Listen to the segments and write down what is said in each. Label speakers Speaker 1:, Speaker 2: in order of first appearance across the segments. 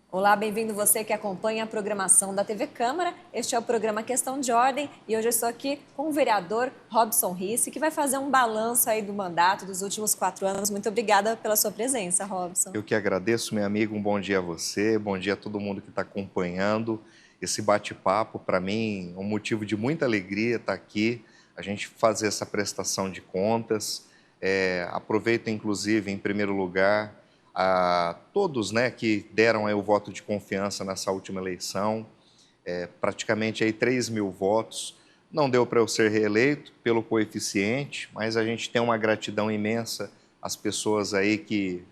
Speaker 1: Olá, bem-vindo você que acompanha a programação da TV Câmara. Este é o programa Questão de Ordem e hoje eu estou aqui com o vereador Robson Risse, que vai fazer um balanço aí do mandato dos últimos 4 anos. Muito obrigada pela sua presença, Robson.
Speaker 2: Eu que agradeço, meu amigo. Um bom dia a você, bom dia a todo mundo que está acompanhando esse bate-papo. Para mim, é um motivo de muita alegria estar aqui, a gente fazer essa prestação de contas. Aproveito, inclusive, em primeiro lugar, a todos, né, que deram aí o voto de confiança nessa última eleição, praticamente aí 3.000 votos. Não deu para eu ser reeleito pelo coeficiente, mas a gente tem uma gratidão imensa às pessoas aí que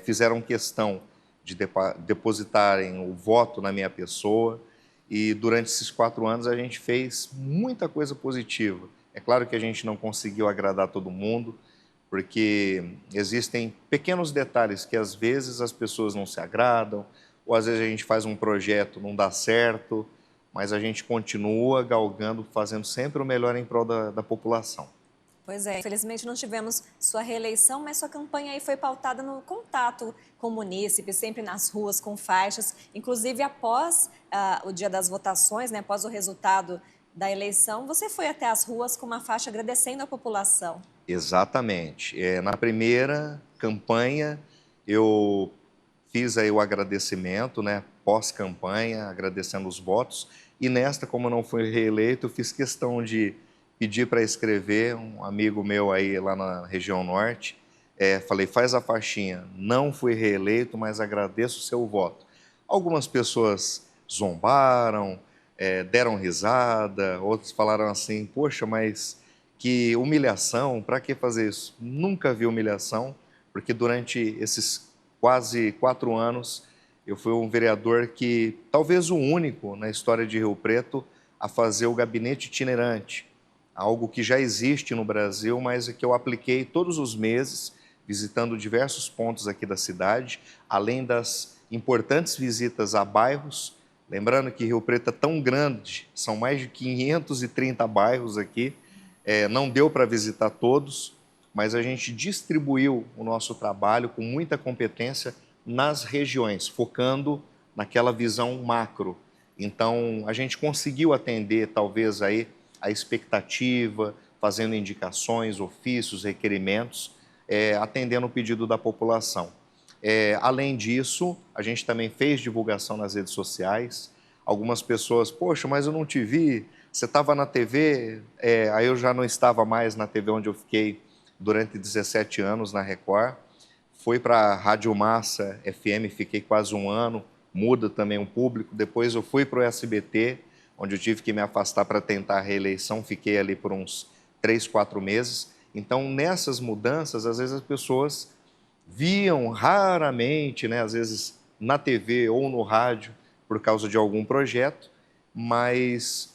Speaker 2: fizeram questão de depositarem o voto na minha pessoa, e durante esses 4 anos a gente fez muita coisa positiva. É claro que a gente não conseguiu agradar todo mundo, porque existem pequenos detalhes que às vezes as pessoas não se agradam, ou às vezes a gente faz um projeto, não dá certo, mas a gente continua galgando, fazendo sempre o melhor em prol da população.
Speaker 1: Pois é, infelizmente não tivemos sua reeleição, mas sua campanha aí foi pautada no contato com o munícipe, sempre nas ruas, com faixas, inclusive após o dia das votações, né, após o resultado da eleição, você foi até as ruas com uma faixa agradecendo a população.
Speaker 2: Exatamente. Na primeira campanha, eu fiz aí o agradecimento, né, pós-campanha, agradecendo os votos, e nesta, como eu não fui reeleito, eu fiz questão de pedir para escrever um amigo meu aí lá na região norte, falei, faz a faixinha, não fui reeleito, mas agradeço o seu voto. Algumas pessoas zombaram, deram risada, outros falaram assim, poxa, mas que humilhação, para que fazer isso? Nunca vi humilhação, porque durante esses quase 4 anos eu fui um vereador que, talvez o único na história de Rio Preto, a fazer o gabinete itinerante, algo que já existe no Brasil, mas que eu apliquei todos os meses, visitando diversos pontos aqui da cidade, além das importantes visitas a bairros. Lembrando que Rio Preto é tão grande, são mais de 530 bairros aqui, não deu para visitar todos, mas a gente distribuiu o nosso trabalho com muita competência nas regiões, focando naquela visão macro. Então, a gente conseguiu atender, talvez, aí a expectativa, fazendo indicações, ofícios, requerimentos, atendendo o pedido da população. Além disso, a gente também fez divulgação nas redes sociais. Algumas pessoas, poxa, mas eu não te vi, você estava na TV, aí eu já não estava mais na TV onde eu fiquei durante 17 anos, na Record. Fui para a Rádio Massa FM, fiquei quase um ano, muda também o público. Depois eu fui para o SBT, onde eu tive que me afastar para tentar a reeleição, fiquei ali por uns 3, 4 meses. Então, nessas mudanças, às vezes as pessoas viam raramente, né, às vezes na TV ou no rádio, por causa de algum projeto, mas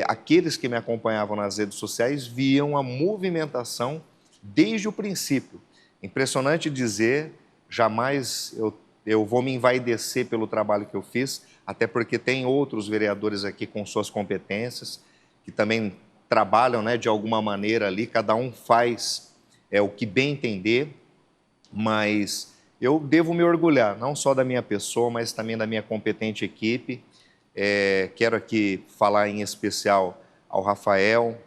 Speaker 2: aqueles que me acompanhavam nas redes sociais viam a movimentação desde o princípio. Impressionante dizer, jamais eu vou me envaidecer pelo trabalho que eu fiz, até porque tem outros vereadores aqui com suas competências, que também trabalham, né, de alguma maneira ali, cada um faz o que bem entender, mas eu devo me orgulhar, não só da minha pessoa, mas também da minha competente equipe. Quero aqui falar em especial ao Rafael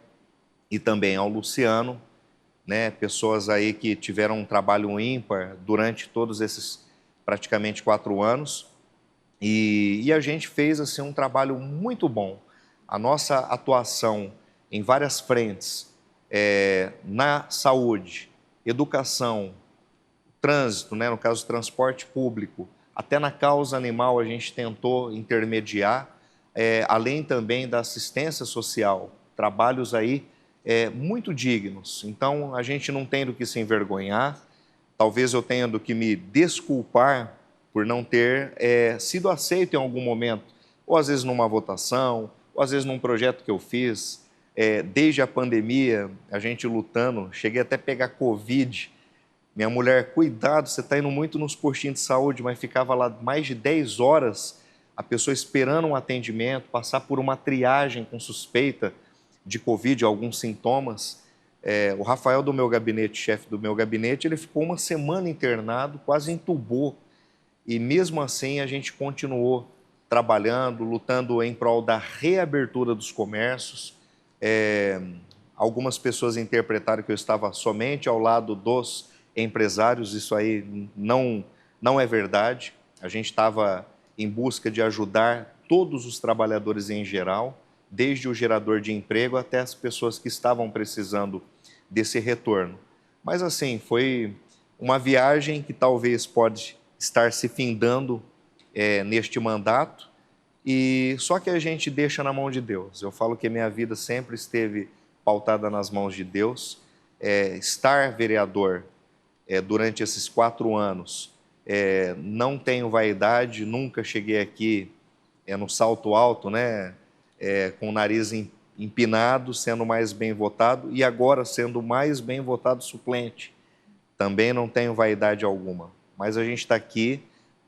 Speaker 2: e também ao Luciano, né, pessoas aí que tiveram um trabalho ímpar durante todos esses praticamente 4 anos, e a gente fez assim um trabalho muito bom. A nossa atuação em várias frentes, na saúde, educação, trânsito, né, no caso transporte público, até na causa animal a gente tentou intermediar, além também da assistência social, trabalhos aí muito dignos. Então a gente não tem do que se envergonhar, talvez eu tenha do que me desculpar por não ter sido aceito em algum momento, ou às vezes numa votação, ou às vezes num projeto que eu fiz, desde a pandemia, a gente lutando, cheguei até a pegar Covid. Minha mulher, cuidado, você está indo muito nos postinhos de saúde, mas ficava lá mais de 10 horas, a pessoa esperando um atendimento, passar por uma triagem com suspeita de Covid, alguns sintomas. O Rafael do meu gabinete, chefe do meu gabinete, ele ficou uma semana internado, quase entubou. e mesmo assim a gente continuou trabalhando, lutando em prol da reabertura dos comércios. É, algumas pessoas interpretaram que eu estava somente ao lado dos empresários, isso aí não é verdade. A gente estava em busca de ajudar todos os trabalhadores em geral, desde o gerador de emprego até as pessoas que estavam precisando desse retorno. Mas assim, foi uma viagem que talvez pode estar se findando neste mandato, e só que a gente deixa na mão de Deus. Eu falo que minha vida sempre esteve pautada nas mãos de Deus. Estar vereador durante esses 4 anos, não tenho vaidade, nunca cheguei aqui no salto alto, né? Com o nariz empinado, sendo mais bem votado, e agora sendo mais bem votado suplente. Também não tenho vaidade alguma, mas a gente está aqui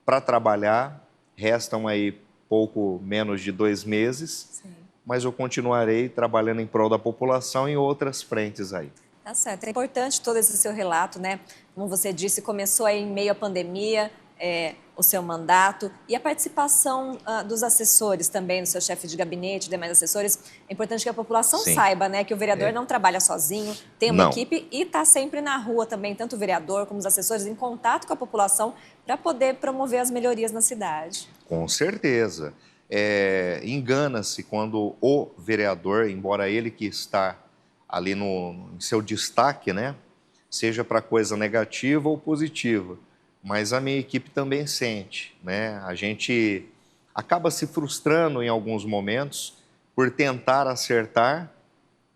Speaker 2: para trabalhar. Restam aí pouco menos de 2 meses,
Speaker 1: Sim.
Speaker 2: mas eu continuarei trabalhando em prol da população em outras frentes aí.
Speaker 1: Tá certo. É importante todo esse seu relato, né? Como você disse, começou aí em meio à pandemia, o seu mandato e a participação dos assessores também, do seu chefe de gabinete, demais assessores. É importante que a população
Speaker 2: Sim.
Speaker 1: saiba, né, que o vereador não trabalha sozinho, tem uma
Speaker 2: Não.
Speaker 1: equipe e está sempre na rua também, tanto o vereador como os assessores, em contato com a população para poder promover as melhorias na cidade.
Speaker 2: Com certeza. Engana-se quando o vereador, embora ele que está ali em seu destaque, né, seja para coisa negativa ou positiva, mas a minha equipe também sente, né? A gente acaba se frustrando em alguns momentos por tentar acertar,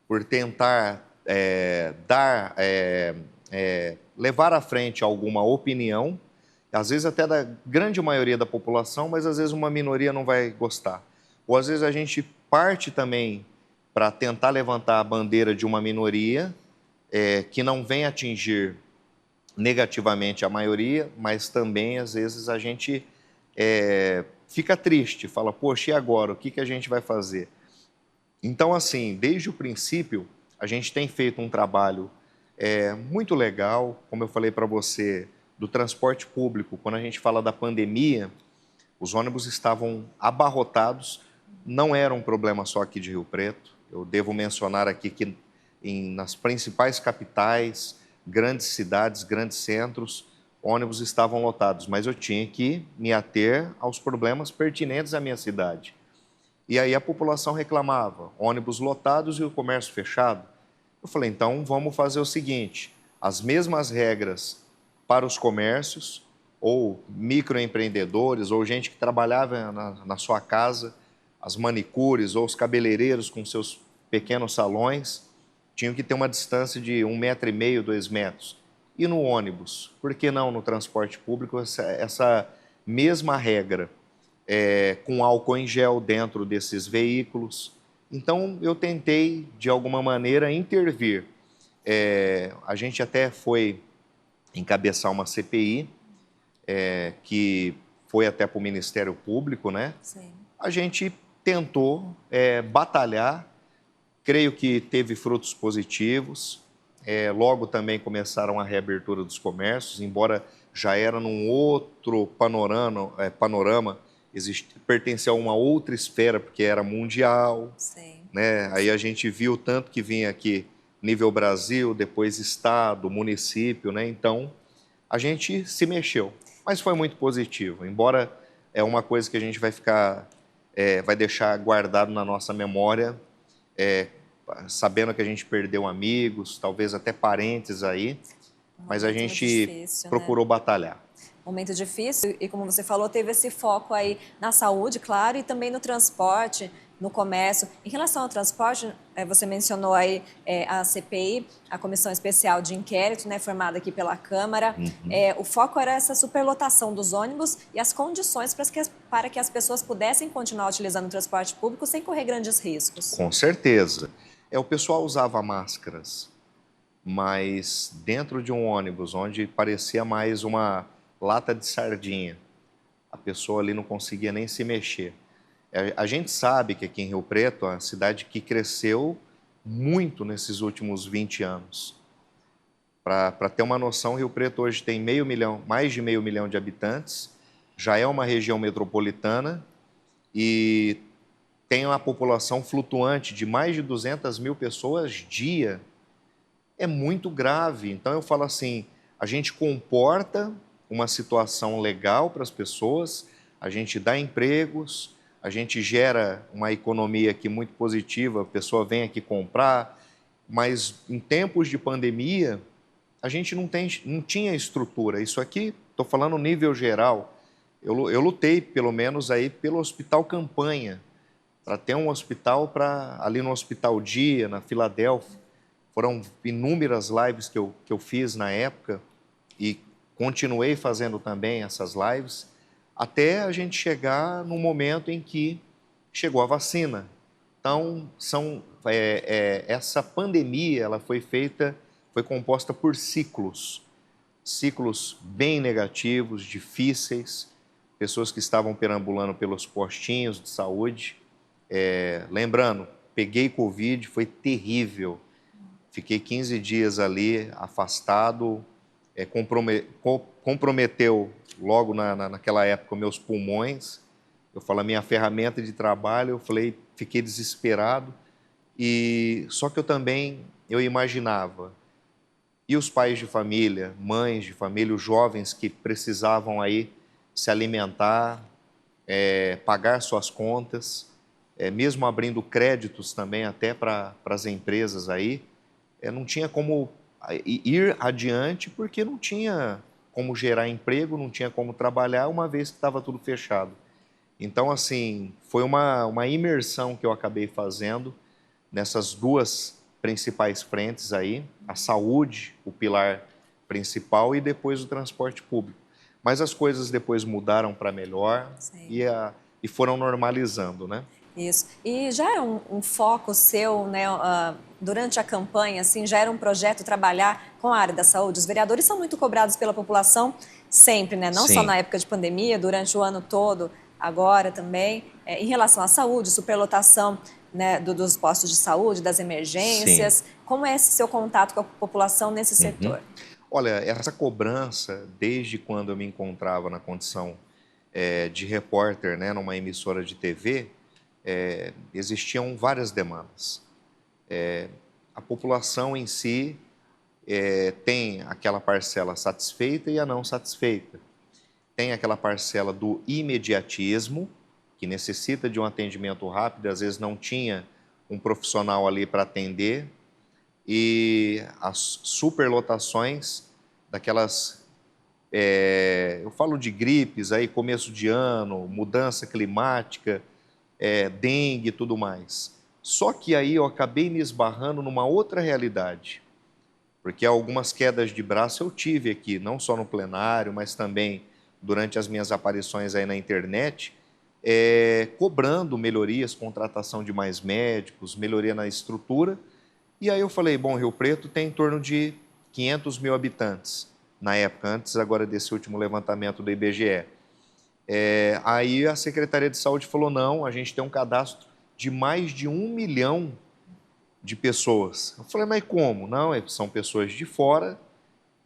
Speaker 2: por tentar levar à frente alguma opinião, às vezes até da grande maioria da população, mas às vezes uma minoria não vai gostar. Ou às vezes a gente parte também para tentar levantar a bandeira de uma minoria que não vem atingir negativamente a maioria, mas também às vezes a gente fica triste, fala, poxa, e agora? O que a gente vai fazer? Então, assim, desde o princípio, a gente tem feito um trabalho muito legal, como eu falei para você, do transporte público. Quando a gente fala da pandemia, os ônibus estavam abarrotados, não era um problema só aqui de Rio Preto. Eu devo mencionar aqui que nas principais capitais, grandes cidades, grandes centros, ônibus estavam lotados, mas eu tinha que me ater aos problemas pertinentes à minha cidade. E aí a população reclamava, ônibus lotados e o comércio fechado. Eu falei, então vamos fazer o seguinte, as mesmas regras para os comércios, ou microempreendedores, ou gente que trabalhava na sua casa, as manicures ou os cabeleireiros com seus pequenos salões, tinham que ter uma distância de 1,5 m, 2 metros. E no ônibus? Por que não no transporte público essa mesma regra? Com álcool em gel dentro desses veículos. Então, eu tentei, de alguma maneira, intervir. A gente até foi encabeçar uma CPI, que foi até para o Ministério Público, né?
Speaker 1: Sim.
Speaker 2: A gente tentou batalhar, creio que teve frutos positivos. Logo também começaram a reabertura dos comércios, embora já era num outro panorama, pertencia a uma outra esfera, porque era mundial.
Speaker 1: Sim.
Speaker 2: Né? Aí a gente viu tanto que vinha aqui nível Brasil, depois estado, município, né? Então a gente se mexeu, mas foi muito positivo, embora é uma coisa que a gente vai deixar guardado na nossa memória, sabendo que a gente perdeu amigos, talvez até parentes aí, mas a
Speaker 1: Momento muito
Speaker 2: gente
Speaker 1: difícil,
Speaker 2: procurou batalhar.
Speaker 1: Momento difícil e, como você falou, teve esse foco aí na saúde, claro, e também no transporte, no comércio. Em relação ao transporte, você mencionou aí a CPI, a Comissão Especial de Inquérito, né, formada aqui pela Câmara. O foco era essa superlotação dos ônibus e as condições para que as pessoas pudessem continuar utilizando o transporte público sem correr grandes riscos.
Speaker 2: Com certeza. O pessoal usava máscaras, mas dentro de um ônibus, onde parecia mais uma lata de sardinha, a pessoa ali não conseguia nem se mexer. A gente sabe que aqui em Rio Preto é uma cidade que cresceu muito nesses últimos 20 anos. Para ter uma noção, Rio Preto hoje tem mais de meio milhão de habitantes, já é uma região metropolitana e tem uma população flutuante de mais de 200 mil pessoas dia. É muito grave. Então eu falo assim, a gente comporta uma situação legal para as pessoas, a gente dá empregos, a gente gera uma economia aqui muito positiva, a pessoa vem aqui comprar, mas em tempos de pandemia, a gente não tinha estrutura. Isso aqui, estou falando nível geral, eu lutei pelo menos aí pelo Hospital Campanha, para ter um hospital ali no Hospital Dia, na Filadélfia. Foram inúmeras lives que eu fiz na época e continuei fazendo também essas lives, até a gente chegar no momento em que chegou a vacina. Então, essa pandemia ela foi composta por ciclos, ciclos bem negativos, difíceis, pessoas que estavam perambulando pelos postinhos de saúde. Lembrando, peguei Covid, foi terrível. Fiquei 15 dias ali afastado, comprometeu logo naquela época meus pulmões. Eu falo, a minha ferramenta de trabalho, fiquei desesperado. Só que eu imaginava, e os pais de família, mães de família, os jovens que precisavam aí se alimentar, pagar suas contas, mesmo abrindo créditos também até para as empresas aí, não tinha como ir adiante porque não tinha como gerar emprego, não tinha como trabalhar uma vez que estava tudo fechado. Então, assim, foi uma imersão que eu acabei fazendo nessas duas principais frentes aí, a saúde, o pilar principal, e depois o transporte público. Mas as coisas depois mudaram para melhor e foram normalizando, né?
Speaker 1: Isso. E já era um foco seu, né, durante a campanha, assim, já era um projeto trabalhar com a área da saúde? Os vereadores são muito cobrados pela população sempre, né? Não só
Speaker 2: Sim.
Speaker 1: na época de pandemia, durante o ano todo, agora também, em relação à saúde, superlotação, né, dos postos de saúde, das emergências.
Speaker 2: Sim.
Speaker 1: Como é esse seu contato com a população nesse setor?
Speaker 2: Olha, essa cobrança, desde quando eu me encontrava na condição de repórter, né, numa emissora de TV, existiam várias demandas. A população em si tem aquela parcela satisfeita e a não satisfeita. Tem aquela parcela do imediatismo, que necessita de um atendimento rápido, às vezes não tinha um profissional ali para atender, e as superlotações daquelas, eu falo de gripes aí, começo de ano, mudança climática, dengue e tudo mais. Só que aí eu acabei me esbarrando numa outra realidade, porque algumas quedas de braço eu tive aqui, não só no plenário, mas também durante as minhas aparições aí na internet, cobrando melhorias, contratação de mais médicos, melhoria na estrutura. E aí eu falei, bom, Rio Preto tem em torno de 500 mil habitantes, na época, antes agora desse último levantamento do IBGE. Aí a Secretaria de Saúde falou, não, a gente tem um cadastro de mais de 1 milhão de pessoas. Eu falei, mas como? Não, são pessoas de fora,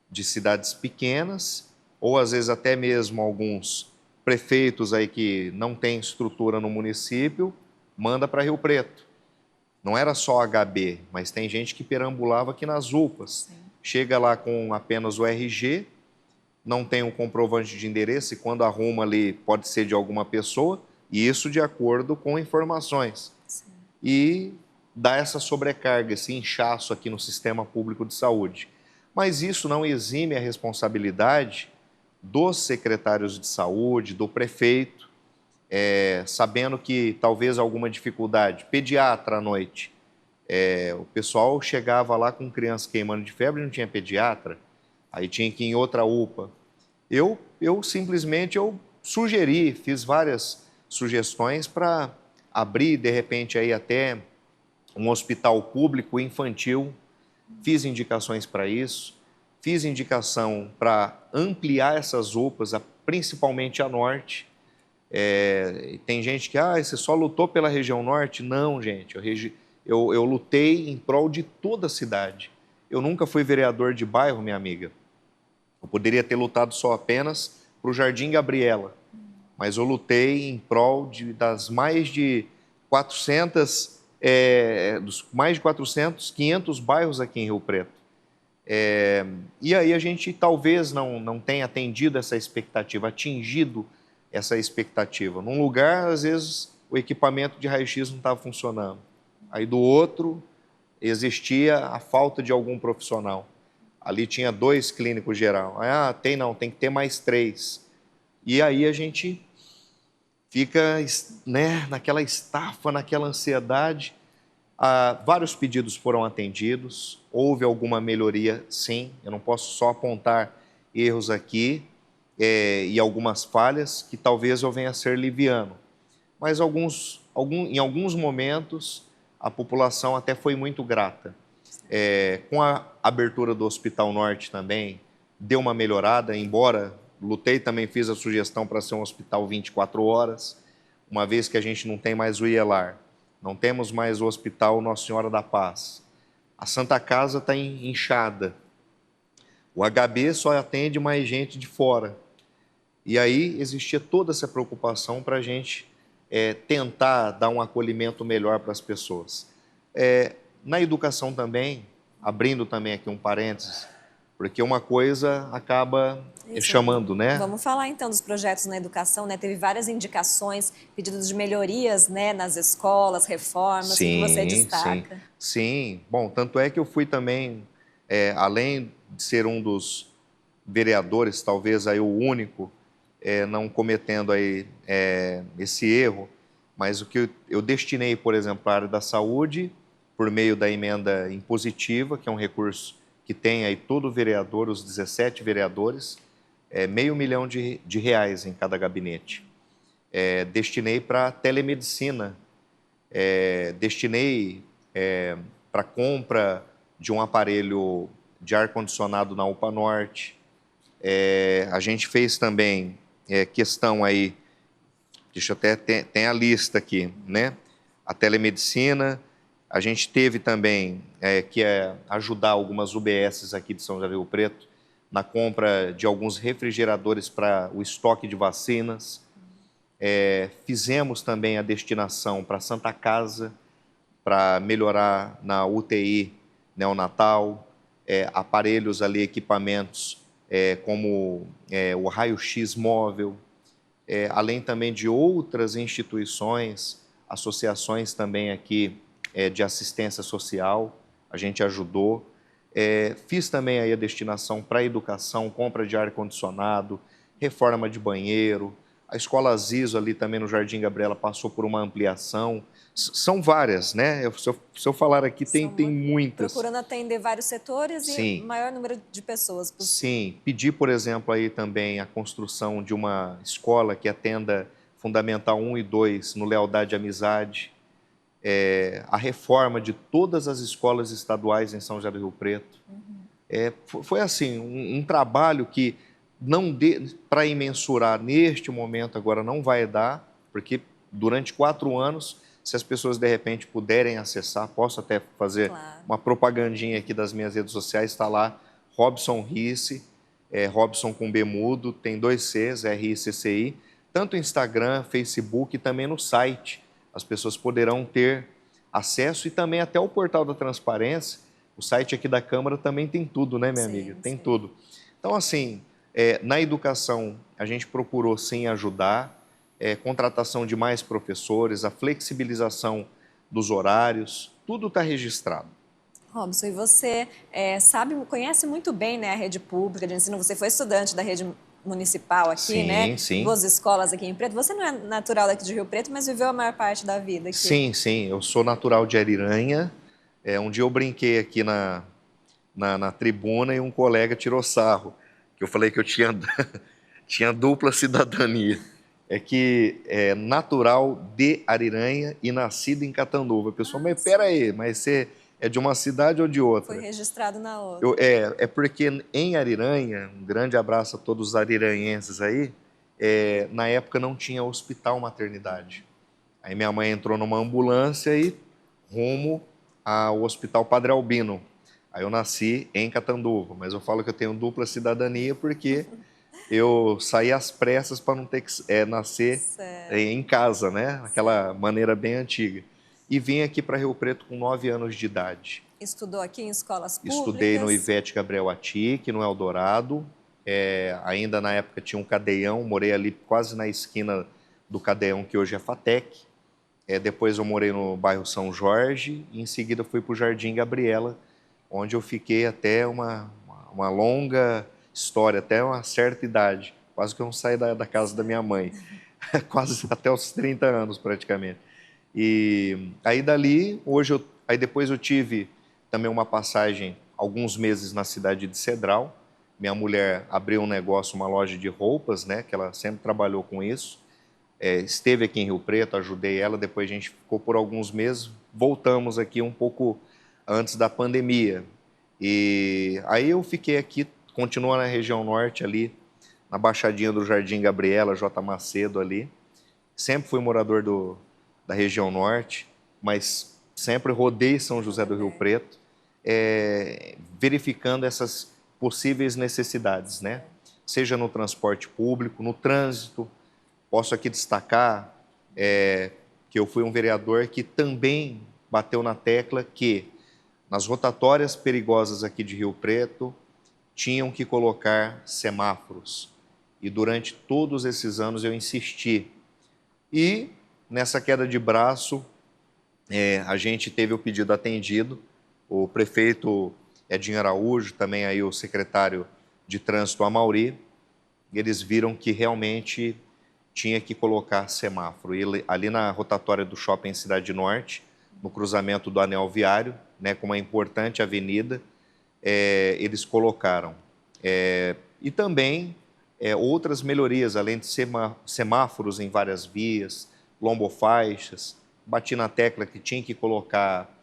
Speaker 2: de cidades pequenas, ou às vezes até mesmo alguns prefeitos aí que não têm estrutura no município, manda para Rio Preto. Não era só HB, mas tem gente que perambulava aqui nas UPAs. Sim. Chega lá com apenas o RG, não tem um comprovante de endereço, e quando arruma ali pode ser de alguma pessoa, e isso de acordo com informações. Sim. E dá essa sobrecarga, esse inchaço aqui no sistema público de saúde. Mas isso não exime a responsabilidade dos secretários de saúde, do prefeito, sabendo que talvez alguma dificuldade, pediatra à noite, o pessoal chegava lá com criança queimando de febre e não tinha pediatra, aí tinha que ir em outra UPA. Eu simplesmente sugeri, fiz várias sugestões para abrir, de repente, aí até um hospital público infantil, fiz indicações para isso, fiz indicação para ampliar essas UPAs, principalmente a norte. Tem gente que, você só lutou pela região norte? Não, gente, eu lutei em prol de toda a cidade. Eu nunca fui vereador de bairro, minha amiga. Eu poderia ter lutado só apenas para o Jardim Gabriela, mas eu lutei em prol das mais de 400, dos mais de 400, 500 bairros aqui em Rio Preto. E aí a gente talvez não tenha atendido essa expectativa, atingido essa expectativa. Num lugar, às vezes, o equipamento de raio-x não estava funcionando. Aí do outro, existia a falta de algum profissional. Ali tinha 2 clínicos geral. Tem que ter mais 3. E aí a gente fica, né, naquela estafa, naquela ansiedade. Vários pedidos foram atendidos, houve alguma melhoria, sim. Eu não posso só apontar erros aqui e algumas falhas que talvez eu venha a ser liviano. Mas em alguns momentos a população até foi muito grata. Com a abertura do Hospital Norte também, deu uma melhorada, embora lutei também, fiz a sugestão para ser um hospital 24 horas, uma vez que a gente não tem mais o IELAR, não temos mais o Hospital Nossa Senhora da Paz. A Santa Casa está inchada. O HB só atende mais gente de fora. E aí existia toda essa preocupação para a gente tentar dar um acolhimento melhor para as pessoas. Na educação também, abrindo também aqui um parênteses, porque uma coisa acaba chamando, né?
Speaker 1: Vamos falar então dos projetos na educação, né? Teve várias indicações, pedidos de melhorias, né, nas escolas, reformas, que você destaca.
Speaker 2: Sim. Bom, tanto é que eu fui também, além de ser um dos vereadores, talvez aí o único, não cometendo aí esse erro, mas o que eu destinei, por exemplo, para a área da saúde, por meio da emenda impositiva, que é um recurso que tem aí todo vereador, os 17 vereadores, R$500 mil de reais em cada gabinete. Destinei para telemedicina, destinei para compra de um aparelho de ar-condicionado na UPA Norte. A gente fez também questão aí, deixa eu até, tem a lista aqui, né? A telemedicina. A gente teve também que ajudar algumas UBSs aqui de São José do Rio Preto na compra de alguns refrigeradores para o estoque de vacinas. Fizemos também a destinação para Santa Casa, para melhorar na UTI neonatal, aparelhos ali, equipamentos como o raio-x móvel, além também de outras instituições, associações também aqui de assistência social, a gente ajudou. Fiz também aí a destinação para a educação, compra de ar-condicionado, reforma de banheiro. A Escola Ziso ali também no Jardim Gabriela passou por uma ampliação. São várias, né? Se eu falar aqui, tem muitas.
Speaker 1: Procurando atender vários setores e maior número de pessoas possível.
Speaker 2: Sim, pedi, por exemplo, aí também a construção de uma escola que atenda Fundamental 1 e 2 no Lealdade e Amizade. A reforma de todas as escolas estaduais em São José do Rio Preto. Foi assim, um trabalho que não para imensurar neste momento agora não vai dar, porque durante 4 anos, se as pessoas de repente puderem acessar, posso até fazer uma propagandinha aqui das minhas redes sociais, está lá, Robson Ricci, Robson com B mudo, tem 2 Cs, RICCI, tanto Instagram, Facebook e também no site. As pessoas poderão ter acesso e também até o portal da transparência. O site aqui da Câmara também tem tudo, né, minha amiga? Tem tudo. Então, assim, na educação, a gente procurou, sim, ajudar, contratação de mais professores, a flexibilização dos horários, tudo está registrado.
Speaker 1: Robson, e você conhece muito bem, né, a rede pública de ensino, você foi estudante da rede municipal aqui, né?
Speaker 2: Sim.
Speaker 1: 2 escolas aqui em Preto. Você não é natural daqui de Rio Preto, mas viveu a maior parte da vida aqui.
Speaker 2: Sim. Eu sou natural de Ariranha. Um dia eu brinquei aqui na tribuna e um colega tirou sarro, que eu falei que eu tinha dupla cidadania. É que é natural de Ariranha e nascido em Catanduva. A pessoa, mas peraí, mas você é de uma cidade ou de outra?
Speaker 1: Foi registrado na outra.
Speaker 2: É porque em Ariranha, um grande abraço a todos os ariranhenses aí, na época não tinha hospital maternidade. Aí minha mãe entrou numa ambulância e rumo ao Hospital Padre Albino. Aí eu nasci em Catanduva, mas eu falo que eu tenho dupla cidadania porque eu saí às pressas para não ter que nascer
Speaker 1: Certo.
Speaker 2: em casa, né? Aquela maneira bem antiga. E vim aqui para Rio Preto com 9 anos de idade.
Speaker 1: Estudou aqui em escolas
Speaker 2: Estudei no
Speaker 1: públicas?
Speaker 2: Ivete Gabriel Atic, no Eldorado. Ainda na época tinha um Cadeião, morei ali quase na esquina do Cadeião, que hoje é Fatec. Depois eu morei no bairro São Jorge e em seguida fui para o Jardim Gabriela, onde eu fiquei até uma longa história, até uma certa idade. Quase que eu não saí da casa da minha mãe, quase até os 30 anos praticamente. E aí dali, aí depois eu tive também uma passagem, alguns meses na cidade de Cedral. Minha mulher abriu um negócio, uma loja de roupas, né, que ela sempre trabalhou com isso. Esteve aqui em Rio Preto, ajudei ela, depois a gente ficou por alguns meses, voltamos aqui um pouco antes da pandemia. E aí eu fiquei aqui, continua na região norte ali, na Baixadinha do Jardim Gabriela, J. Macedo ali. Sempre fui morador da região norte, mas sempre rodei São José do Rio Preto, verificando essas possíveis necessidades, né? Seja no transporte público, no trânsito. Posso aqui destacar que eu fui um vereador que também bateu na tecla que nas rotatórias perigosas aqui de Rio Preto tinham que colocar semáforos. E durante todos esses anos eu insisti. E nessa queda de braço, a gente teve o pedido atendido. O prefeito Edinho Araújo, também aí o secretário de Trânsito Amauri, eles viram que realmente tinha que colocar semáforo. E ali na rotatória do Shopping Cidade Norte, no cruzamento do Anel Viário, né, com uma importante avenida, eles colocaram. E também outras melhorias, além de semáforos em várias vias, lombofaixas. Bati na tecla que tinha que colocar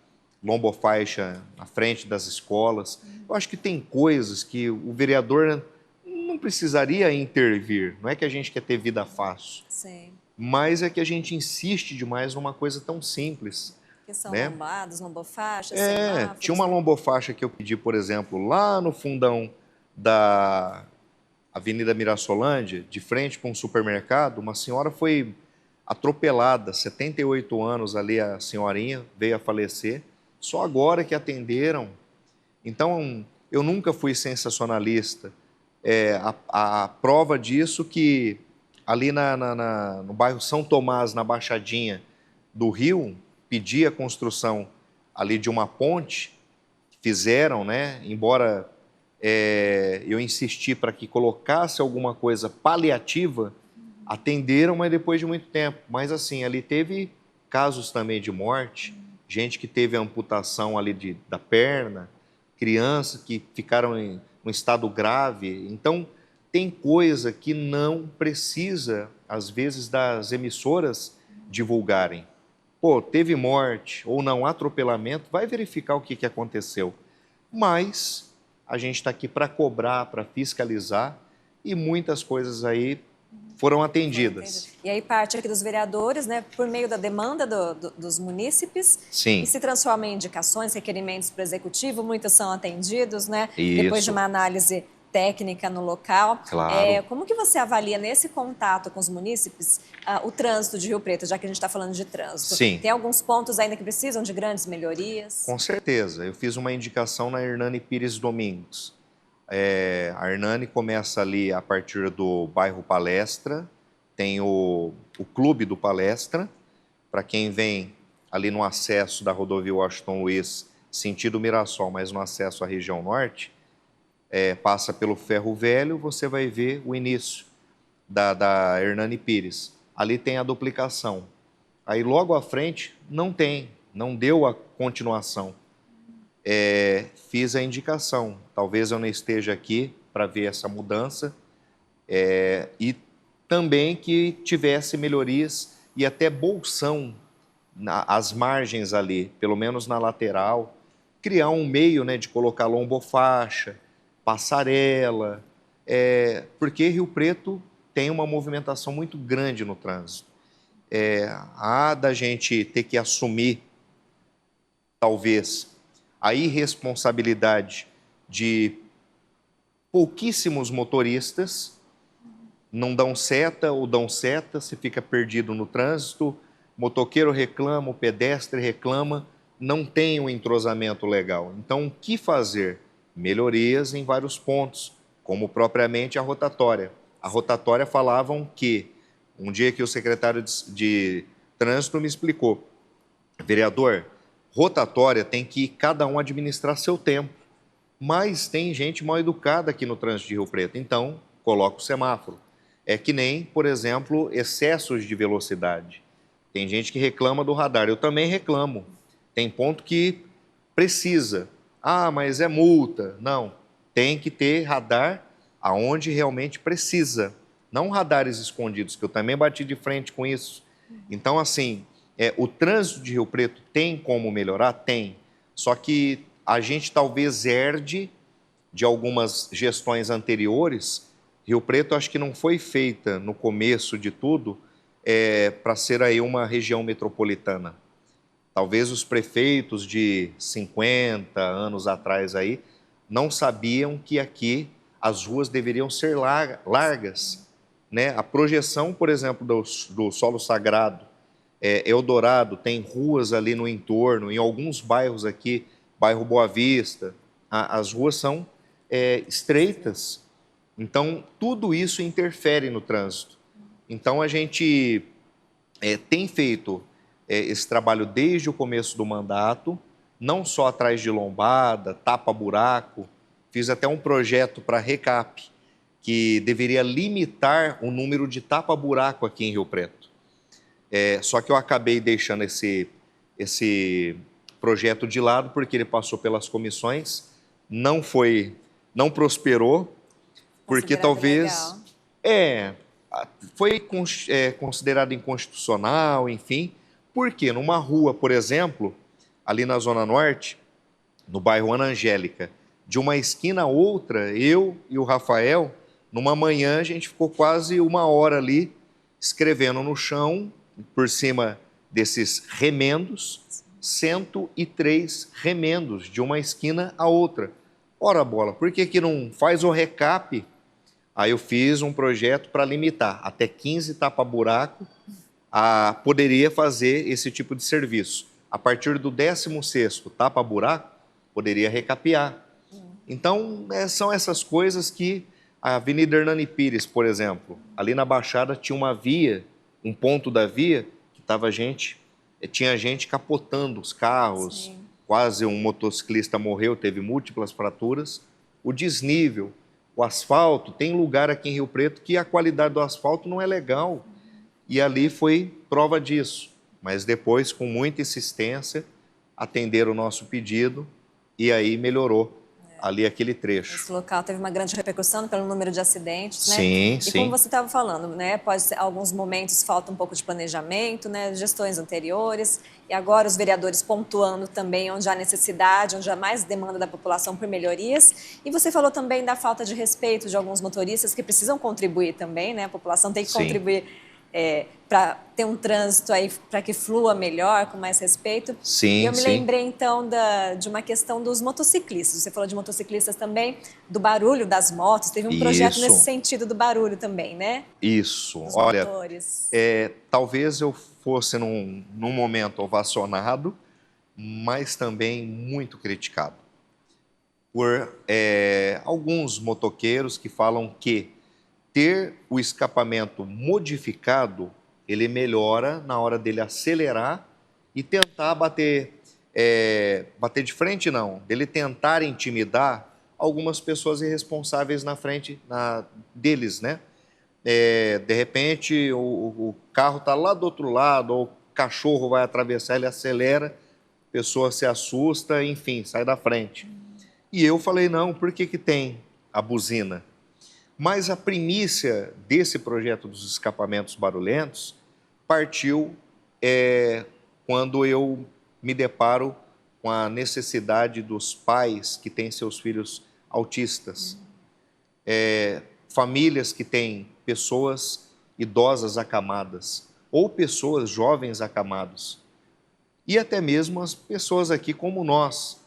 Speaker 2: lombofaixa na frente das escolas. Eu acho que tem coisas que o vereador não precisaria intervir. Não é que a gente quer ter vida fácil,
Speaker 1: Sim.
Speaker 2: mas é que a gente insiste demais numa coisa tão simples.
Speaker 1: Que são
Speaker 2: Né?
Speaker 1: lombadas, lombofaixas, semáforos.
Speaker 2: Tinha uma lombofaixa que eu pedi, por exemplo, lá no fundão da Avenida Mirassolândia, de frente para um supermercado. Uma senhora foi atropelada, 78 anos ali, a senhorinha veio a falecer, só agora que atenderam. Então, eu nunca fui sensacionalista. A prova disso que ali no bairro São Tomás, na Baixadinha do Rio, pedi a construção ali de uma ponte, fizeram, né? Embora eu insisti para que colocasse alguma coisa paliativa, atenderam, mas depois de muito tempo. Mas assim, ali teve casos também de morte, gente que teve amputação ali da perna, crianças que ficaram em um estado grave. Então, tem coisa que não precisa, às vezes, das emissoras divulgarem. Pô, teve morte ou não, atropelamento, vai verificar o que aconteceu. Mas a gente está aqui para cobrar, para fiscalizar, e muitas coisas aí foram atendidas.
Speaker 1: E aí parte aqui dos vereadores, né, por meio da demanda dos munícipes.
Speaker 2: Sim.
Speaker 1: E se transforma em indicações, requerimentos para o executivo, muitos são atendidos, né?
Speaker 2: Isso.
Speaker 1: Depois de uma análise técnica no local.
Speaker 2: Claro.
Speaker 1: Como que você avalia nesse contato com os munícipes o trânsito de Rio Preto, já que a gente está falando de trânsito?
Speaker 2: Sim.
Speaker 1: Tem alguns pontos ainda que precisam de grandes melhorias?
Speaker 2: Com certeza. Eu fiz uma indicação na Hernani Pires Domingos. A Hernani começa ali a partir do bairro Palestra, tem o Clube do Palestra, para quem vem ali no acesso da rodovia Washington Luiz, sentido Mirassol, mas no acesso à região norte, passa pelo Ferro Velho, você vai ver o início da Hernani Pires. Ali tem a duplicação. Aí logo à frente não deu a continuação. Fiz a indicação. Talvez eu não esteja aqui para ver essa mudança e também que tivesse melhorias e até bolsão às margens ali, pelo menos na lateral, criar um meio, né, de colocar lombofaixa, passarela, porque Rio Preto tem uma movimentação muito grande no trânsito. Há da gente ter que assumir, talvez, a irresponsabilidade de pouquíssimos motoristas não dão seta ou dão seta, você fica perdido no trânsito, motoqueiro reclama, o pedestre reclama, não tem um entrosamento legal. Então, o que fazer? Melhorias em vários pontos, como propriamente a rotatória. A rotatória falavam que, um dia que o secretário de trânsito me explicou, vereador, rotatória tem que cada um administrar seu tempo, mas tem gente mal educada aqui no trânsito de Rio Preto, então coloca o semáforo. É que nem, por exemplo, excessos de velocidade. Tem gente que reclama do radar, eu também reclamo. Tem ponto que precisa. Ah, mas é multa. Não, tem que ter radar aonde realmente precisa. Não radares escondidos, que eu também bati de frente com isso. Então, assim, o trânsito de Rio Preto tem como melhorar? Tem. Só que a gente talvez herde de algumas gestões anteriores. Rio Preto acho que não foi feita no começo de tudo para ser aí uma região metropolitana. Talvez os prefeitos de 50 anos atrás aí não sabiam que aqui as ruas deveriam ser largas, né? A projeção, por exemplo, do solo sagrado, Eldorado, tem ruas ali no entorno, em alguns bairros aqui, bairro Boa Vista, as ruas são estreitas, então tudo isso interfere no trânsito. Então a gente tem feito esse trabalho desde o começo do mandato, não só atrás de lombada, tapa-buraco, fiz até um projeto para recap, que deveria limitar o número de tapa-buraco aqui em Rio Preto. Só que eu acabei deixando esse projeto de lado, porque ele passou pelas comissões, não prosperou, porque talvez foi considerado inconstitucional, enfim, porque numa rua, por exemplo, ali na Zona Norte, no bairro Ana Angélica, de uma esquina a outra, eu e o Rafael, numa manhã a gente ficou quase 1 hora ali, escrevendo no chão, por cima desses remendos, 103 remendos, de uma esquina a outra. Ora bola, por que não faz o recap? Aí eu fiz um projeto para limitar, até 15 tapa-buraco, poderia fazer esse tipo de serviço. A partir do 16º tapa-buraco, poderia recapear. Então, são essas coisas que a Avenida Hernani Pires, por exemplo, ali na Baixada tinha uma via, um ponto da via, que tinha gente capotando os carros, sim, quase um motociclista morreu, teve múltiplas fraturas. O desnível, o asfalto, tem lugar aqui em Rio Preto que a qualidade do asfalto não é legal. E ali foi prova disso. Mas depois, com muita insistência, atenderam o nosso pedido e aí melhorou ali aquele trecho.
Speaker 1: Esse local teve uma grande repercussão pelo número de acidentes, né?
Speaker 2: Sim,
Speaker 1: sim. E como você estava falando, né? Pode ser, alguns momentos falta um pouco de planejamento, né? Gestões anteriores. E agora os vereadores pontuando também onde há necessidade, onde há mais demanda da população por melhorias. E você falou também da falta de respeito de alguns motoristas que precisam contribuir também, né? A população tem que contribuir para ter um trânsito aí para que flua melhor, com mais respeito.
Speaker 2: Sim,
Speaker 1: e eu me lembrei, então, de uma questão dos motociclistas. Você falou de motociclistas também, do barulho das motos. Teve um projeto nesse sentido do barulho também, né?
Speaker 2: Isso.
Speaker 1: Dos
Speaker 2: olha,
Speaker 1: motores.
Speaker 2: Talvez eu fosse num momento ovacionado, mas também muito criticado por alguns motoqueiros que falam que ter o escapamento modificado, ele melhora na hora dele acelerar e tentar bater de frente, não, dele tentar intimidar algumas pessoas irresponsáveis na frente deles, né? De repente, o carro está lá do outro lado, ou o cachorro vai atravessar, ele acelera, a pessoa se assusta, enfim, sai da frente. E eu falei, não, por que tem a buzina? Mas a primícia desse projeto dos escapamentos barulhentos partiu quando eu me deparo com a necessidade dos pais que têm seus filhos autistas, famílias que têm pessoas idosas acamadas ou pessoas jovens acamados e até mesmo as pessoas aqui como nós.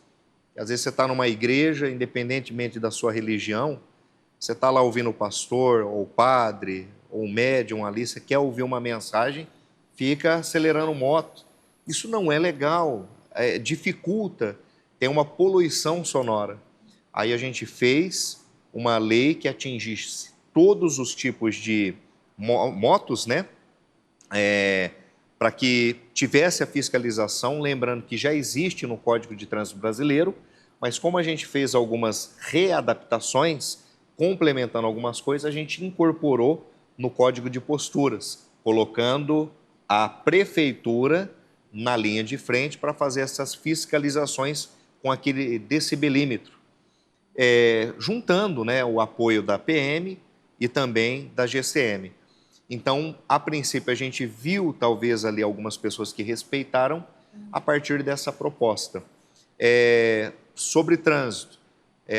Speaker 2: Às vezes você está numa igreja, independentemente da sua religião, você está lá ouvindo o pastor, ou o padre, ou um médium ali, você quer ouvir uma mensagem, fica acelerando moto. Isso não é legal, dificulta, tem uma poluição sonora. Aí a gente fez uma lei que atingisse todos os tipos de motos, né? Para que tivesse a fiscalização, lembrando que já existe no Código de Trânsito Brasileiro, mas como a gente fez algumas readaptações, complementando algumas coisas, a gente incorporou no Código de Posturas, colocando a prefeitura na linha de frente para fazer essas fiscalizações com aquele decibelímetro, juntando, né, o apoio da PM e também da GCM. Então, a princípio, a gente viu talvez ali algumas pessoas que respeitaram a partir dessa proposta. Sobre trânsito,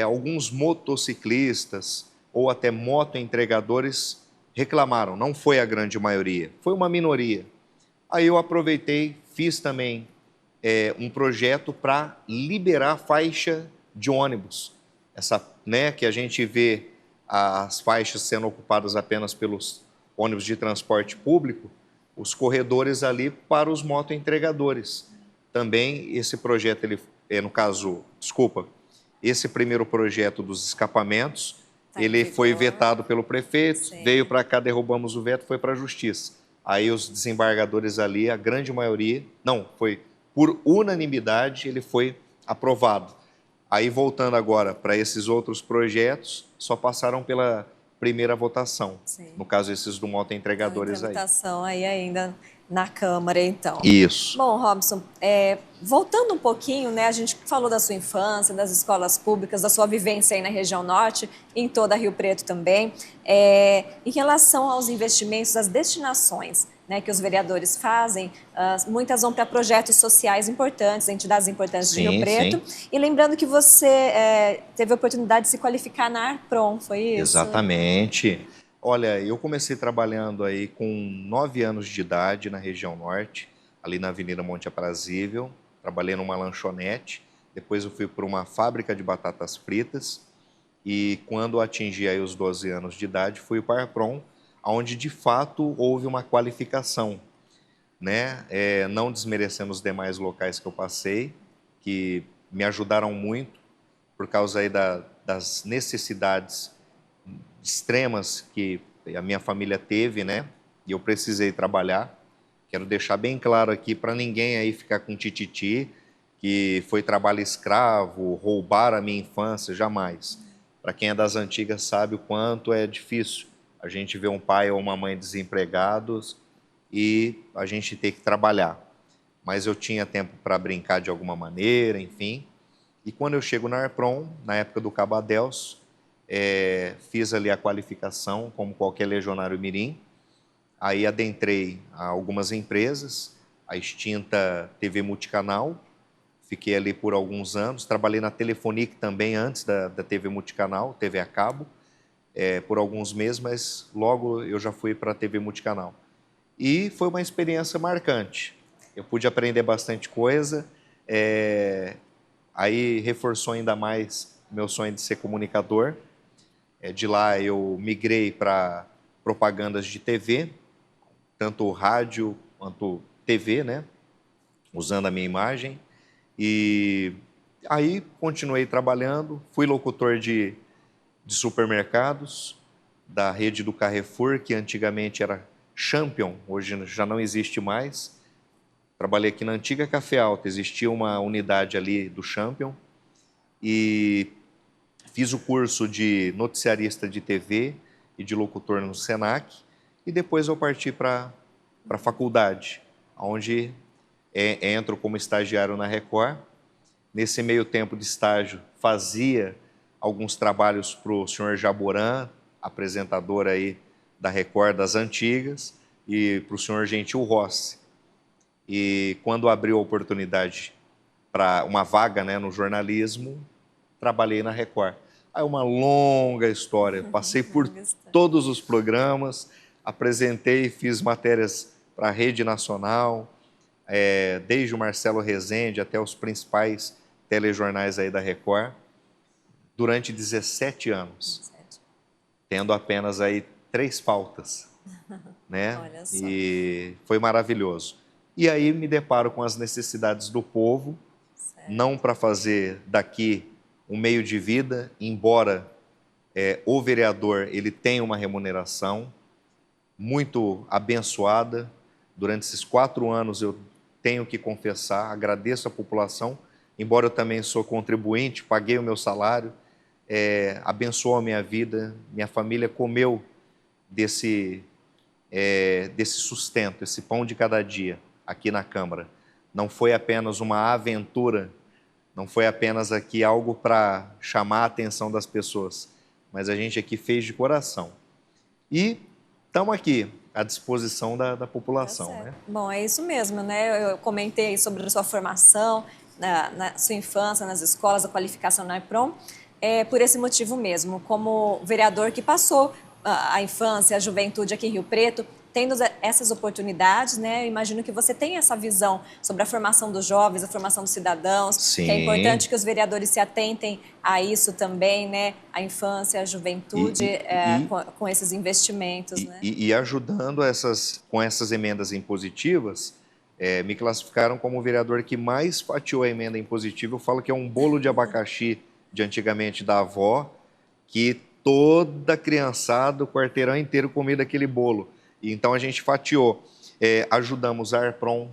Speaker 2: alguns motociclistas ou até motoentregadores reclamaram, não foi a grande maioria, foi uma minoria. Aí eu aproveitei, fiz também um projeto para liberar faixa de ônibus. Essa, né, que a gente vê as faixas sendo ocupadas apenas pelos ônibus de transporte público, os corredores ali para os motoentregadores. Também esse projeto, esse primeiro projeto dos escapamentos, ele foi vetado pelo prefeito,
Speaker 1: Sim.
Speaker 2: Veio para cá, derrubamos o veto, foi para a justiça. Aí os desembargadores ali, a grande maioria, não, foi por unanimidade, ele foi aprovado. Aí voltando agora para esses outros projetos, só passaram pela primeira votação.
Speaker 1: Sim.
Speaker 2: No caso, esses do motoentregadores aí.
Speaker 1: Votação aí ainda na Câmara, então.
Speaker 2: Isso.
Speaker 1: Bom, Robson, voltando um pouquinho, né, a gente falou da sua infância, das escolas públicas, da sua vivência aí na região norte, em toda Rio Preto também. Em relação aos investimentos, as destinações, né, que os vereadores fazem, muitas vão para projetos sociais importantes, entidades importantes de Rio Preto. Sim. E lembrando que você teve a oportunidade de se qualificar na Arpron, foi isso?
Speaker 2: Exatamente. Olha, eu comecei trabalhando aí com 9 anos de idade na região norte, ali na Avenida Monte Aprazível. Trabalhei numa lanchonete, depois eu fui para uma fábrica de batatas fritas e quando atingi aí os 12 anos de idade, fui para a Arpron, onde de fato houve uma qualificação, né? Não desmerecendo os demais locais que eu passei, que me ajudaram muito por causa aí das necessidades extremas que a minha família teve, né? E eu precisei trabalhar. Quero deixar bem claro aqui para ninguém aí ficar com tititi, que foi trabalho escravo, roubar a minha infância, jamais. Para quem é das antigas sabe o quanto é difícil a gente ver um pai ou uma mãe desempregados e a gente ter que trabalhar. Mas eu tinha tempo para brincar de alguma maneira, enfim. E quando eu chego na Arpron, na época do Cabo Adelso, fiz ali a qualificação como qualquer legionário mirim. Aí adentrei a algumas empresas, a extinta TV Multicanal, fiquei ali por alguns anos, trabalhei na Telefonic também antes da TV Multicanal, TV a cabo, por alguns meses, mas logo eu já fui para a TV Multicanal. E foi uma experiência marcante, eu pude aprender bastante coisa, aí reforçou ainda mais meu sonho de ser comunicador. De lá eu migrei para propagandas de TV, tanto rádio quanto TV, né? Usando a minha imagem. E aí continuei trabalhando, fui locutor de supermercados, da rede do Carrefour, que antigamente era Champion, hoje já não existe mais. Trabalhei aqui na antiga Café Alta, existia uma unidade ali do Champion. E fiz o curso de noticiarista de TV e de locutor no Senac, e depois eu parti para a faculdade, onde entro como estagiário na Record. Nesse meio tempo de estágio, fazia alguns trabalhos para o senhor Jaboran, apresentador aí da Record das antigas, e para o senhor Gentil Rossi. E quando abriu a oportunidade para uma vaga, né, no jornalismo, trabalhei na Record. Aí uma longa história, passei por todos os programas, apresentei e fiz matérias para a Rede Nacional, desde o Marcelo Rezende até os principais telejornais aí da Record, durante 17 anos, tendo apenas aí 3 faltas. né?
Speaker 1: Olha só.
Speaker 2: E foi maravilhoso. E aí me deparo com as necessidades do povo, não
Speaker 1: Certo.
Speaker 2: para fazer daqui um meio de vida, embora o vereador ele tenha uma remuneração muito abençoada. Durante esses 4 anos eu tenho que confessar, agradeço a população, embora eu também sou contribuinte, paguei o meu salário, abençoou a minha vida, minha família comeu desse desse sustento, esse pão de cada dia aqui na Câmara. Não foi apenas uma aventura, não foi apenas aqui algo para chamar a atenção das pessoas, mas a gente aqui fez de coração. E estamos aqui à disposição da
Speaker 1: Tá
Speaker 2: população,
Speaker 1: certo.
Speaker 2: né?
Speaker 1: Bom, é isso mesmo, né? Eu comentei sobre a sua formação, na sua infância, nas escolas, a qualificação na EPROM, por esse motivo mesmo. Como vereador que passou a infância, a juventude aqui em Rio Preto, tendo essas oportunidades, né? Eu imagino que você tem essa visão sobre a formação dos jovens, a formação dos cidadãos, que é
Speaker 2: Sim.
Speaker 1: importante que os vereadores se atentem a isso também, né? A infância, a juventude,
Speaker 2: E, e,
Speaker 1: com esses investimentos, né?
Speaker 2: e ajudando com essas emendas impositivas, me classificaram como o vereador que mais fatiou a emenda impositiva. Eu falo que é um bolo de abacaxi de antigamente da avó, que toda criançada, o quarteirão inteiro comia daquele bolo. E então a gente fatiou. Ajudamos a Arpron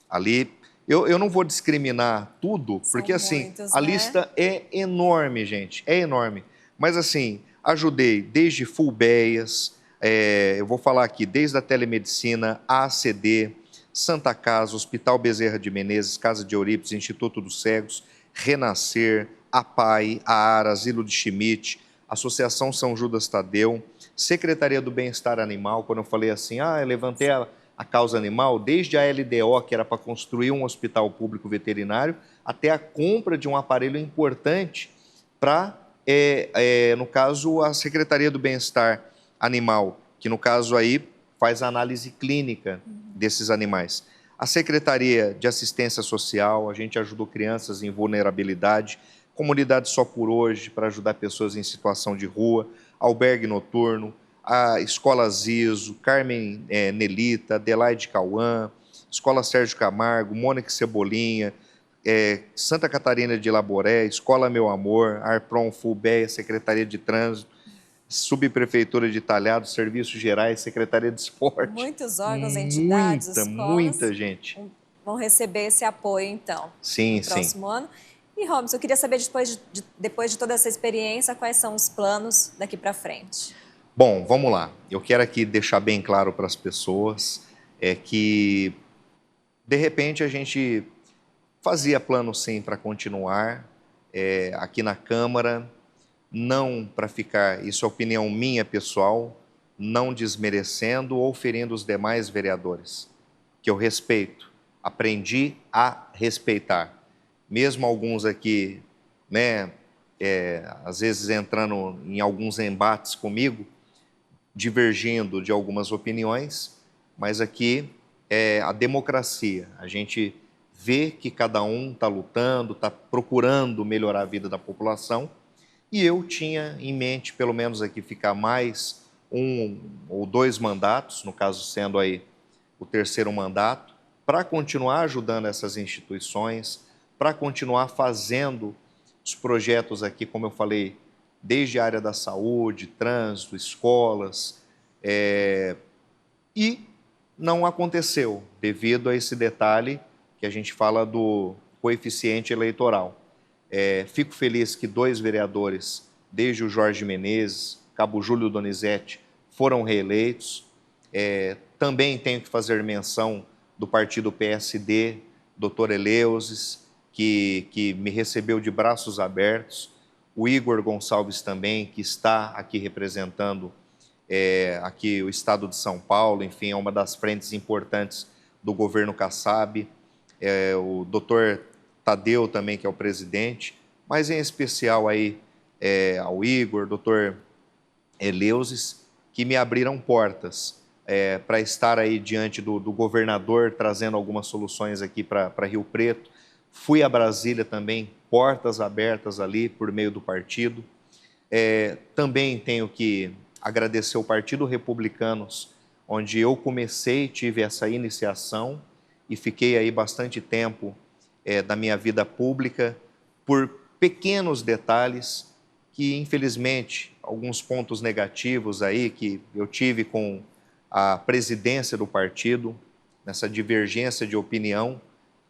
Speaker 2: ali. Eu não vou discriminar tudo,
Speaker 1: São
Speaker 2: porque assim,
Speaker 1: muitos,
Speaker 2: a
Speaker 1: né?
Speaker 2: lista é enorme, gente, é enorme. Mas assim, ajudei desde Fulbeias, eu vou falar aqui, desde a telemedicina, a ACD, Santa Casa, Hospital Bezerra de Menezes, Casa de Eurípides, Instituto dos Cegos, Renascer, a PAI, a ARA, Asilo de Schmidt, Associação São Judas Tadeu, Secretaria do Bem-Estar Animal. Quando eu falei assim, eu levantei a causa animal, desde a LDO, que era para construir um hospital público veterinário, até a compra de um aparelho importante para, no caso, a Secretaria do Bem-Estar Animal, que no caso aí faz a análise clínica desses animais. A Secretaria de Assistência Social, a gente ajudou crianças em vulnerabilidade, Comunidade Só por Hoje, para ajudar pessoas em situação de rua, albergue noturno, a Escola Ziso, Carmen Nelita, Adelaide Cauã, Escola Sérgio Camargo, Mônica Cebolinha, Santa Catarina de Laboré, Escola Meu Amor, Arpron, Fulbeia, Secretaria de Trânsito, Subprefeitura de Talhados, Serviços Gerais, Secretaria de Esporte.
Speaker 1: Muitos órgãos, entidades,
Speaker 2: Muita,
Speaker 1: escolas
Speaker 2: muita gente.
Speaker 1: vão receber esse apoio, então, no
Speaker 2: Sim, sim.
Speaker 1: próximo ano. E, Robson, eu queria saber, depois de toda essa experiência, quais são os planos daqui para frente?
Speaker 2: Bom, vamos lá. Eu quero aqui deixar bem claro para as pessoas que, de repente, a gente fazia plano sim para continuar aqui na Câmara, não para ficar, isso é opinião minha pessoal, não desmerecendo ou ferindo os demais vereadores, que eu respeito, aprendi a respeitar. Mesmo alguns aqui, né, às vezes entrando em alguns embates comigo, divergindo de algumas opiniões, mas aqui é a democracia. A gente vê que cada um está lutando, está procurando melhorar a vida da população, e eu tinha em mente, pelo menos aqui, ficar mais 1 ou 2 mandatos, no caso sendo aí o terceiro mandato, para continuar ajudando essas instituições, para continuar fazendo os projetos aqui, como eu falei, desde a área da saúde, trânsito, escolas, e não aconteceu, devido a esse detalhe que a gente fala do coeficiente eleitoral. Fico feliz que 2 vereadores, desde o Jorge Menezes, Cabo Júlio Donizete, foram reeleitos. Também tenho que fazer menção do partido PSD, doutor Eleusis, que me recebeu de braços abertos. O Igor Gonçalves também, que está aqui representando aqui o estado de São Paulo, enfim, é uma das frentes importantes do governo Kassab. O doutor Tadeu também, que é o presidente, mas em especial aí ao Igor, doutor Eleusis, que me abriram portas para estar aí diante do governador, trazendo algumas soluções aqui para Rio Preto. Fui a Brasília também, portas abertas ali por meio do partido. Também tenho que agradecer ao Partido Republicanos, onde eu comecei, tive essa iniciação e fiquei aí bastante tempo da minha vida pública por pequenos detalhes que, infelizmente, alguns pontos negativos aí que eu tive com a presidência do partido, nessa divergência de opinião,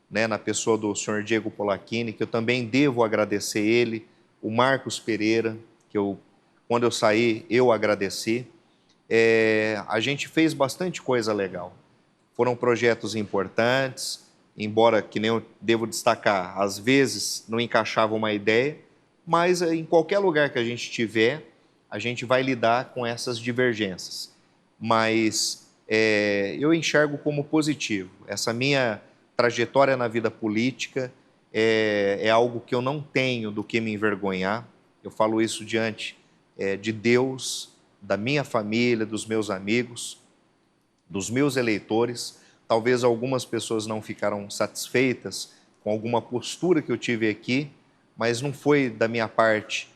Speaker 2: né, na pessoa do senhor Diego Polacchini, que eu também devo agradecer ele, o Marcos Pereira, que quando eu saí, eu agradeci. A gente fez bastante coisa legal. Foram projetos importantes, embora, que nem eu devo destacar, às vezes não encaixava uma ideia, mas em qualquer lugar que a gente tiver, a gente vai lidar com essas divergências. Mas eu enxergo como positivo. Essa minha trajetória na vida política é algo que eu não tenho do que me envergonhar. Eu falo isso diante de Deus, da minha família, dos meus amigos, dos meus eleitores. Talvez algumas pessoas não ficaram satisfeitas com alguma postura que eu tive aqui, mas não foi da minha parte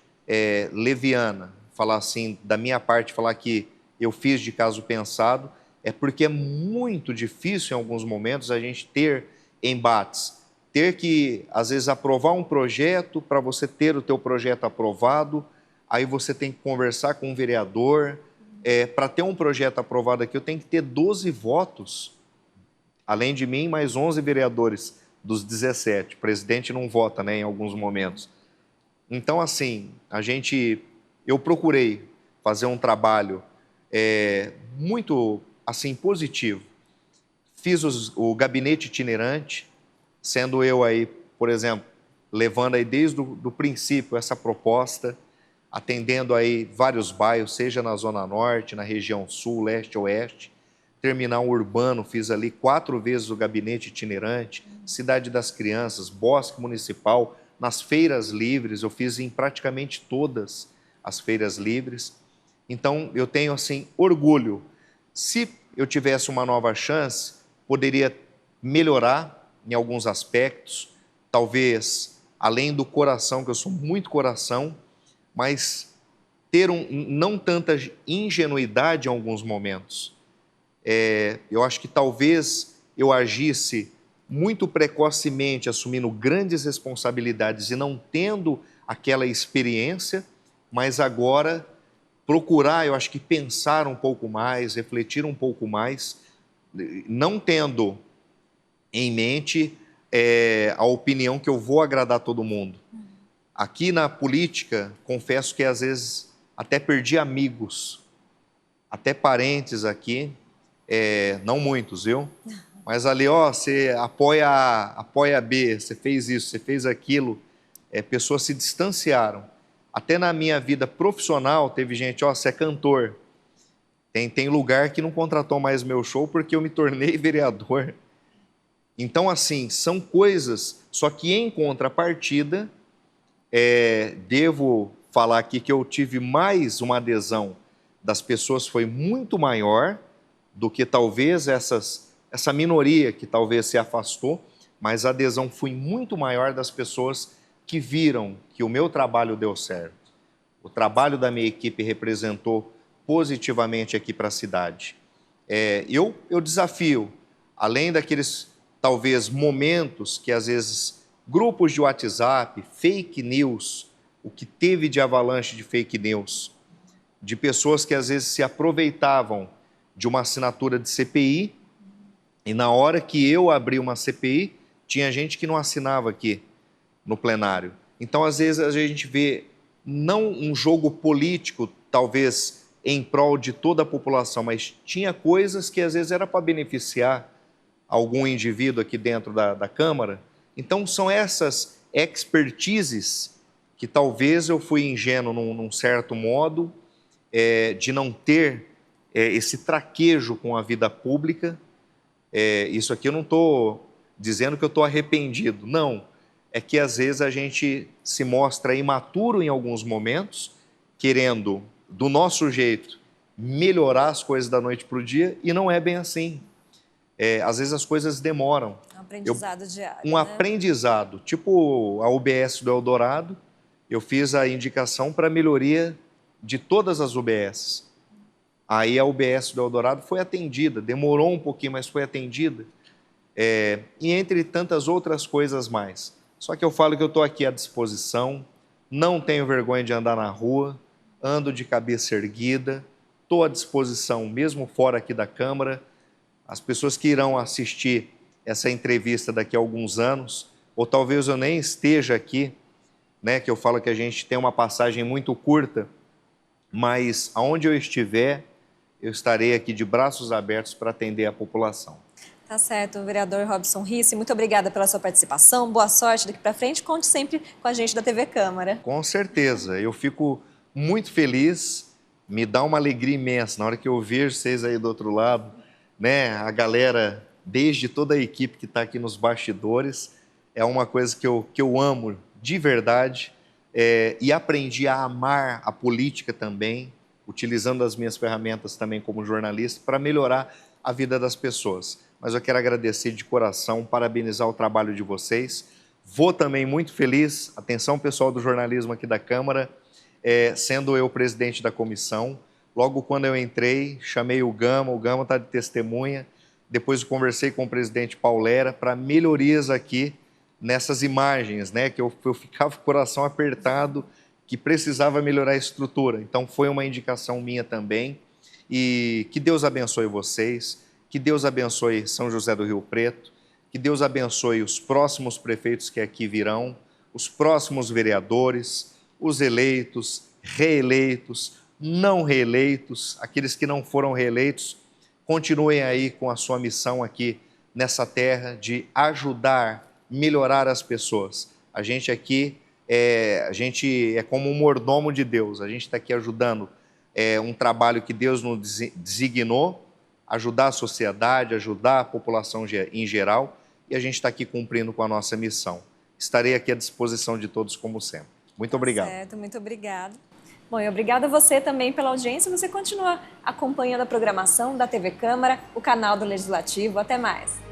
Speaker 2: leviana, falar assim, da minha parte, falar que eu fiz de caso pensado, é porque é muito difícil em alguns momentos a gente ter embates, ter que, às vezes, aprovar um projeto, para você ter o teu projeto aprovado, aí você tem que conversar com um vereador, para ter um projeto aprovado aqui, eu tenho que ter 12 votos, além de mim, mais 11 vereadores dos 17. O presidente não vota, né, em alguns momentos. Então, assim, eu procurei fazer um trabalho muito, assim, positivo. Fiz o gabinete itinerante, sendo eu aí, por exemplo, levando aí desde o princípio essa proposta, atendendo aí vários bairros, seja na Zona Norte, na região Sul, Leste, Oeste. Terminal urbano, fiz ali 4 vezes o gabinete itinerante, Cidade das Crianças, Bosque Municipal, nas feiras livres, eu fiz em praticamente todas as feiras livres. Então, eu tenho, assim, orgulho. Se eu tivesse uma nova chance, poderia melhorar em alguns aspectos, talvez, além do coração, que eu sou muito coração, mas ter não tanta ingenuidade em alguns momentos. Eu acho que talvez eu agisse muito precocemente, assumindo grandes responsabilidades e não tendo aquela experiência, mas agora procurar, eu acho que pensar um pouco mais, refletir um pouco mais, não tendo em mente a opinião que eu vou agradar todo mundo. Aqui na política, confesso que às vezes até perdi amigos, até parentes aqui, não muitos, viu? Mas ali, ó, você apoia A, apoia B, você fez isso, você fez aquilo. Pessoas se distanciaram. Até na minha vida profissional, teve gente, ó, você é cantor. Tem lugar que não contratou mais meu show porque eu me tornei vereador. Então, assim, são coisas, só que em contrapartida, devo falar aqui que eu tive mais uma adesão das pessoas, foi muito maior do que talvez essa minoria que talvez se afastou, mas a adesão foi muito maior das pessoas que viram que o meu trabalho deu certo. O trabalho da minha equipe representou positivamente aqui para a cidade. Eu desafio, além daqueles, talvez, momentos que às vezes, grupos de WhatsApp, fake news, o que teve de avalanche de fake news, de pessoas que às vezes se aproveitavam de uma assinatura de CPI, e na hora que eu abri uma CPI, tinha gente que não assinava aqui no plenário. Então, às vezes, a gente vê não um jogo político, talvez em prol de toda a população, mas tinha coisas que às vezes era para beneficiar algum indivíduo aqui dentro da Câmara. Então, são essas expertises que talvez eu fui ingênuo num certo modo, de não ter esse traquejo com a vida pública. Isso aqui eu não estou dizendo que eu estou arrependido, não. É que às vezes a gente se mostra imaturo em alguns momentos, querendo, do nosso jeito, melhorar as coisas da noite para o dia, e não é bem assim. Às vezes as coisas demoram.
Speaker 1: Um aprendizado diário,
Speaker 2: Um aprendizado, tipo a UBS do Eldorado, eu fiz a indicação para a melhoria de todas as UBSs. aí a UBS do Eldorado foi atendida, demorou um pouquinho, mas foi atendida, e entre tantas outras coisas mais. Só que eu falo que eu estou aqui à disposição, não tenho vergonha de andar na rua, ando de cabeça erguida, estou à disposição, mesmo fora aqui da Câmara. As pessoas que irão assistir essa entrevista daqui a alguns anos, ou talvez eu nem esteja aqui, né, que eu falo que a gente tem uma passagem muito curta, mas aonde eu estiver, eu estarei aqui de braços abertos para atender a população.
Speaker 1: Tá certo, vereador Robson Risse, muito obrigada pela sua participação, boa sorte daqui para frente, conte sempre com a gente da TV Câmara.
Speaker 2: Com certeza, eu fico muito feliz, me dá uma alegria imensa na hora que eu vejo vocês aí do outro lado, né, a galera, desde toda a equipe que está aqui nos bastidores, é uma coisa que eu amo de verdade, e aprendi a amar a política também, utilizando as minhas ferramentas também como jornalista para melhorar a vida das pessoas. Mas eu quero agradecer de coração, parabenizar o trabalho de vocês. Vou também muito feliz, atenção pessoal do jornalismo aqui da Câmara, sendo eu presidente da comissão. Logo quando eu entrei, chamei o Gama está de testemunha, depois eu conversei com o presidente Paulera para melhorias aqui nessas imagens, né, que eu ficava com o coração apertado, que precisava melhorar a estrutura. Então foi uma indicação minha também. E que Deus abençoe vocês, que Deus abençoe São José do Rio Preto, que Deus abençoe os próximos prefeitos que aqui virão, os próximos vereadores, os eleitos, reeleitos, não reeleitos, aqueles que não foram reeleitos, continuem aí com a sua missão aqui nessa terra de ajudar, melhorar as pessoas. A gente aqui a gente é como um mordomo de Deus, a gente está aqui ajudando um trabalho que Deus nos designou, ajudar a sociedade, ajudar a população em geral, e a gente está aqui cumprindo com a nossa missão. Estarei aqui à disposição de todos como sempre. Muito obrigado.
Speaker 1: Certo, muito obrigada. Bom, e obrigada a você também pela audiência. Você continua acompanhando a programação da TV Câmara, o canal do Legislativo. Até mais.